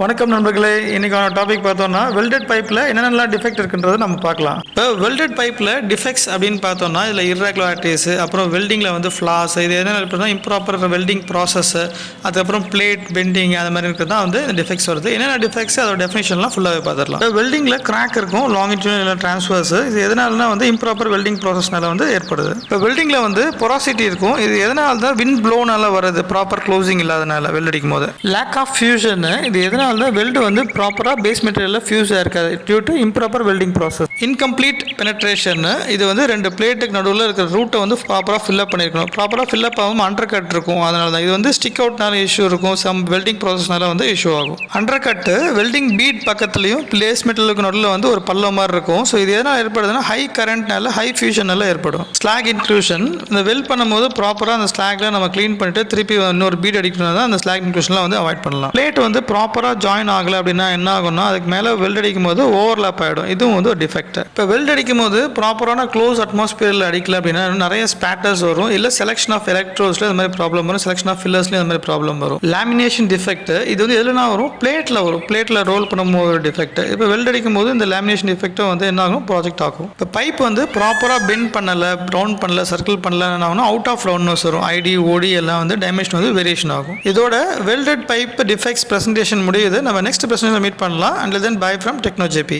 வணக்கம் நண்பர்களே, இன்னைக்கான டாபிக் பார்த்தோம்னா வெல்டட் பைப்பில் என்னென்னலாம் டிஃபெக்ட் இருக்குன்றதை நம்ம பார்க்கலாம். இப்போ வெல்டட் பைப்பில் டிஃபெக்ட்ஸ் அப்படின்னு பார்த்தோம்னா இதில் இர்ரெகுலாரிட்டிஸ், அப்புறம் வெல்டிங்கில் வந்து ஃப்ளாஸ், இது என்ன பார்த்தா இம்ப்ராப்பர் வெல்டிங் ப்ராசஸ், அதுக்கப்புறம் பிளேட் பெண்டிங் அது மாதிரி இருக்கிறது தான் வந்து இந்த டிஃபெக்ட்ஸ் வருது. என்னென்ன டிஃபெக்ட்ஸ் அதோட டெஃபினேஷன்லாம் ஃபுல்லாகவே பார்த்துடலாம். இப்போ வெல்டிங்கில் கிராக் இருக்கும், லாங்கிடியூட் இல்லை டிரான்ஸ்வர்ஸ். இது எதனாலனா வந்து இம்ப்ராப்பர் வெல்டிங் ப்ராசஸ்னால வந்து ஏற்படுது. இப்போ வெல்டிங்கில் வந்து பொராசிட்டி இருக்கும். இது எதனால தான் விண்ட் ப்ளோனால வருது, ப்ராப்பர் க்ளோசிங் இல்லாதனால வெல்ட் அடிக்கும் போது. லேக் ஆஃப் ஃபியூஷன், இது எதனால வெல்டு வந்து ப்ராப்பராக பேஸ் மெட்டீரியலில் ஃபியூஸ் ஆயிருக்காது due to improper welding process. Incomplete penetration, இது வந்து ரெண்டு பிளேட்டுக்கு நடுவில் இருக்கிற ரூட்டை வந்து ப்ராப்பராக ஃபில்அப் பண்ணியிருக்கணும். ப்ராப்பராக ஃபில்அப் ஆகும் அண்டர் கட் இருக்கும், அதனால தான் இது வந்து ஸ்டிக் அவுட்னால இஷ்யூ இருக்கும். சம் வெல்டிங் ப்ராசஸ்னால வந்து இஷ்யூ ஆகும். அண்டர் கட்டு வெல்டிங் பீட் பக்கத்துலையும் பேஸ் மெட்டீரியலுக்கு நடுவில் வந்து ஒரு பள்ளம் மாதிரி இருக்கும். ஸோ இது எதனால் ஏற்படுதுன்னா ஹை கரண்ட்னால ஹை ஃபியூஷனால ஏற்படும். ஸ்லாக் இன்க்ளூஷன், இந்த வெல்ட் பண்ணும்போது ப்ராப்பராக அந்த ஸ்லாக்ல நம்ம க்ளீன் பண்ணிட்டு திருப்பி இன்னொரு பீட் அடிக்கணும் தான் அந்த ஸ்லாக் இன்க்ளூஷன்லாம் வந்து அவாய்ட் பண்ணலாம். பிளேட் வந்து ப்ராப்பராக ஜாயின் ஆகலை அப்படின்னா என்ன ஆகும்னா அதுக்கு மேலே வெல்ட் அடிக்கும் போது ஓவர்லாப் ஆகிடும். இதுவும் வந்து ஒரு டிஃபெக்ட். இப்போ வெல்ட் அடிக்கும் போது ப்ராப்பரான க்ளோஸ் அட்மாஸ்பியரில் அடிக்கல அப்படின்னா நிறைய ஸ்பேட்டர்ஸ் வரும், இல்லை செலக்ஷன் ஆஃப் எலக்ட்ரோஸ்ல இந்த மாதிரி ப்ராப்ளம் வரும், செலக்ஷன் ஆஃப் ஃபில்லர்ஸ்ல இந்த மாதிரி ப்ராப்ளம் வரும். லேமினேஷன் டிஃபெக்ட், இது வந்து எதுனா வரும், பிளேட்டில் வரும். பிளேட்டில் ரோல் பண்ணும்போது ஒரு டிஃபெக்ட். இப்போ வெல்ட் அடிக்கும் போது இந்த லேமினேஷன் டிஃபெக்ட்டும் வந்து என்ன ஆகும், ப்ராஜெக்ட் ஆகும். இப்போ பைப் வந்து ப்ராப்பராக பெண்ட் பண்ணலை, ரவுண்ட் பண்ணல, சர்க்கிள் பண்ணல, என்ன ஆகும்னா அவுட் ஆஃப் ரவுண்ட்னஸ் வரும். ஐடி ஓடி எல்லாம் வந்து டைமென்ஷன் வந்து வேரியேஷன் ஆகும். இதோட வெல்டட் பைப் டிஃபெக்ட்ஸ் பிரசன்டேஷன் முடியுது. நம்ம நெக்ஸ்ட் பிரசன்டேஷன் மீட் பண்ணலாம். Until then, bye from TechnoJP.